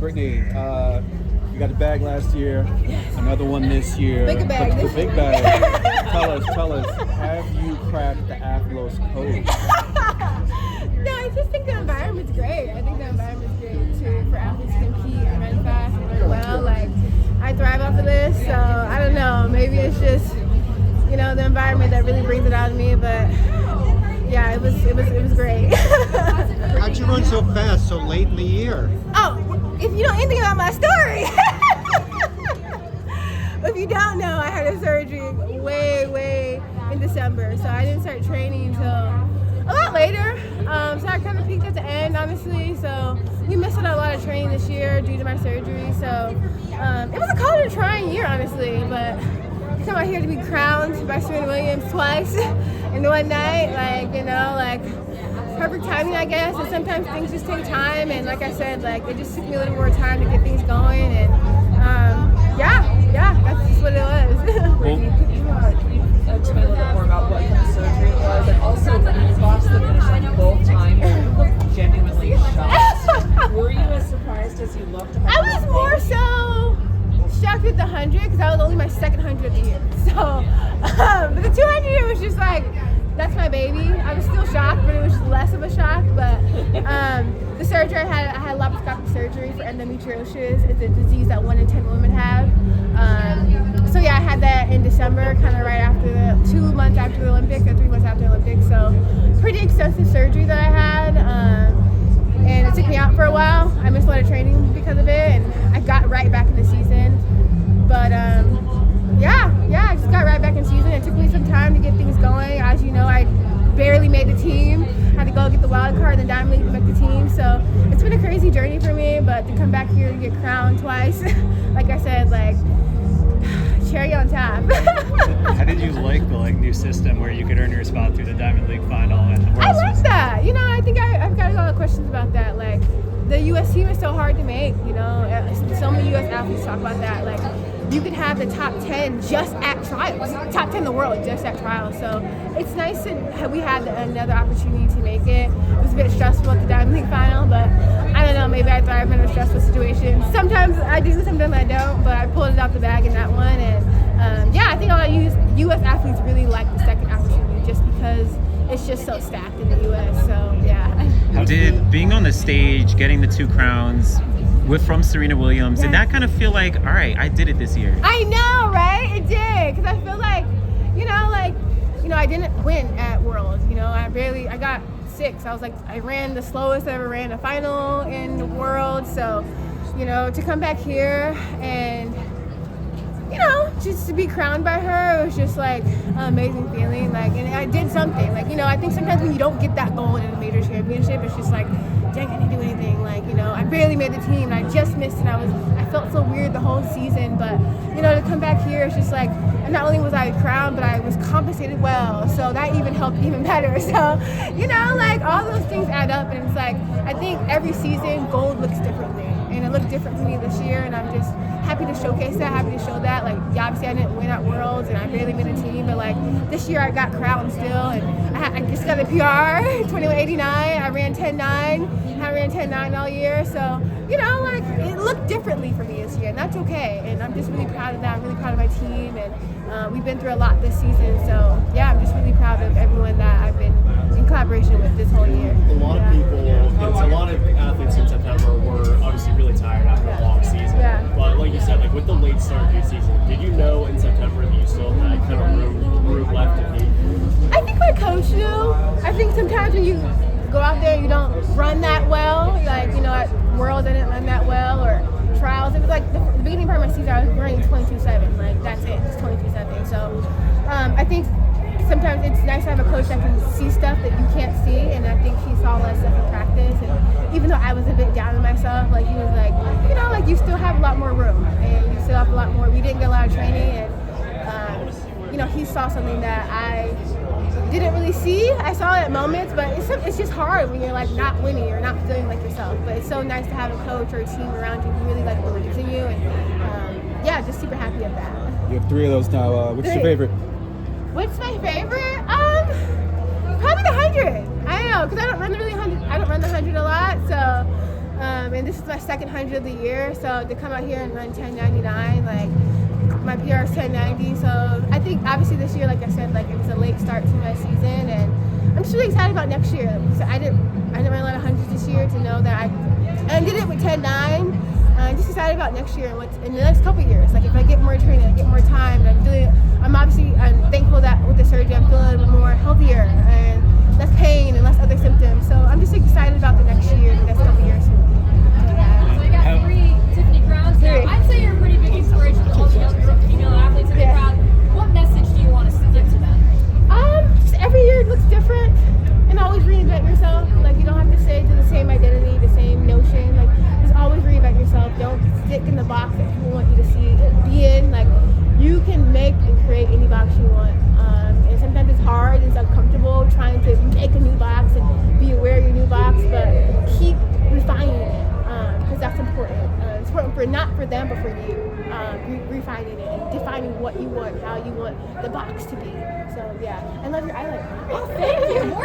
Brittany, you got the bag last year, another one this year. Bigger bag. The big bag. Tell us, have you cracked the Athlos code? No, I just think the environment's great. I think the environment's great too for athletes to compete and run fast and run well. Like, I thrive off of this, so I don't know. Maybe it's just, the environment that really brings it out of me. But yeah, it was great. How'd you run so fast so late in the year? Oh, if you know anything about my story, if you don't know, I had a surgery way in December, so I didn't start training until a lot later. So I kind of peaked at the end, honestly. So we missed out on a lot of training this year due to my surgery. So it was a cold and trying year, honestly. But to come out here to be crowned by Serena Williams twice in one night, perfect timing, I guess. And sometimes things just take time. And like I said, it just took me a little more time to get things going. And that's just what it was. Brittany, could you tell me a little bit more about what kind of surgery it was, and also when you crossed the finish line both times, you looked genuinely shocked. Were you as surprised as you looked? I was more so shocked at the 100 because that was only my second 100 of the year. So, but the 200 it was just that's my baby. I was still shocked, but it was less of a shock. But the surgery I had laparoscopic surgery for endometriosis. It's a disease that 1 in 10 women have. So yeah, I had that in December, kind of right after 2 months after the Olympics, or 3 months after the Olympics. So pretty extensive surgery that I had, and it took me out for a while. I missed a lot of training because of it, and I got right back in the season. But I just got right back in season. It took me some time to get things going. As you know, I barely made the team. Had to go get the wild card and Diamond League to make the team. So it's been a crazy journey for me, but to come back here and get crowned twice, like I said, cherry on top. How did you like the new system where you could earn your spot through the Diamond League final and the World I like that. I think I've got a lot of questions about that. The U.S. team is so hard to make. So many U.S. athletes talk about that. You could have the top 10 just at trials, top 10 in the world just at trials. So it's nice that we had another opportunity to make it. It was a bit stressful at the Diamond League final, but I don't know, maybe I thrive in a stressful situation. Sometimes I do, sometimes I don't, but I pulled it out the bag in that one. And I think a lot of U.S. athletes really like the second opportunity just because it's just so stacked in the U.S. So yeah. Did being on the stage, getting the 2 crowns, from Serena Williams, did that kind of feel like, all right, I did it this year? I know, right? It did, because I feel I didn't win at Worlds. I got 6. I ran the slowest I ever ran a final in the world. So, to come back here and, just to be crowned by her, it was just an amazing feeling. And I did something. I think sometimes when you don't get that gold in a major championship, it's just dang, I didn't do anything. I barely made the team, and I just missed, and I felt so weird the whole season. But to come back here, it's just and not only was I crowned, but I was compensated well, so that even helped even better. So all those things add up, and it's I think every season gold looks differently, and it looked different for me this year, and I'm just happy to showcase that, happy to show that. Obviously I didn't win at Worlds, and I barely made a team, but this year I got crowned still, and I just got a PR, 21.89. I ran 10.9. I ran 10.9 all year, so it looked differently for me this year, and that's okay. And I'm just really proud of that. I'm really proud of my team, and we've been through a lot this season. So yeah, I'm just really proud of everyone that I've been in collaboration with this whole year. A lot of people, a lot of athletes in September were obviously really tired after a long season. Yeah. But like you said, with the late start to your season, did you know in September that you still had kind of room left to be? I think my coach knew. I think sometimes when you go out there, you don't run that well. At Worlds I didn't run that well, or trials. It was the beginning part of my season, I was running 22.7. That's it, it's 22.7. So I think sometimes it's nice to have a coach that can see stuff that you can't see, and I think he saw a lot of stuff in practice. And even though I was a bit down on myself, he was you still have a lot more room, and you still have a lot more. We didn't get a lot of training, and he saw something that I didn't really see. I saw it at moments, but it's just hard when you're not winning or not feeling like yourself. But it's so nice to have a coach or a team around you who really believes in you, and just super happy of that. You have 3 of those now. Which is your favorite? What's my favorite? Probably the 100. I don't know, because I don't run the 100 a lot. So, and and this is my second 100 of the year. So to come out here and run 10:99, like my PR is 10:90. So I think obviously this year, like I said, like it was a late start to my season, and I'm just really excited about next year. So I didn't run a lot of hundreds this year to know that I did it with 10:9. I'm just excited about next year and what's in the next couple years. Like if I get more training, I get more time, and I'm thankful that with the surgery I'm feeling a little bit more healthier and less pain and less other symptoms. So I'm just excited about the next year, the next couple years. So you got 3 Tiffany crowns now. Three. I'd say you're a pretty big inspiration to all the younger female athletes in the Yeah. crowd. What message do you want to give to them? Just every year it looks different, and always reinvent yourself. Like you don't have to stay to the same identity, the same notion. Like just always reinvent yourself. Don't stick in the box that people want you to be in. Like you can make and create any box you want. And sometimes it's hard, it's uncomfortable trying to make a new box and be aware of your new box, but keep refining it because that's important. It's important for not for them, but for you. Refining it and defining what you want, how you want the box to be. So yeah, I love your eyeliner. Oh, thank you. More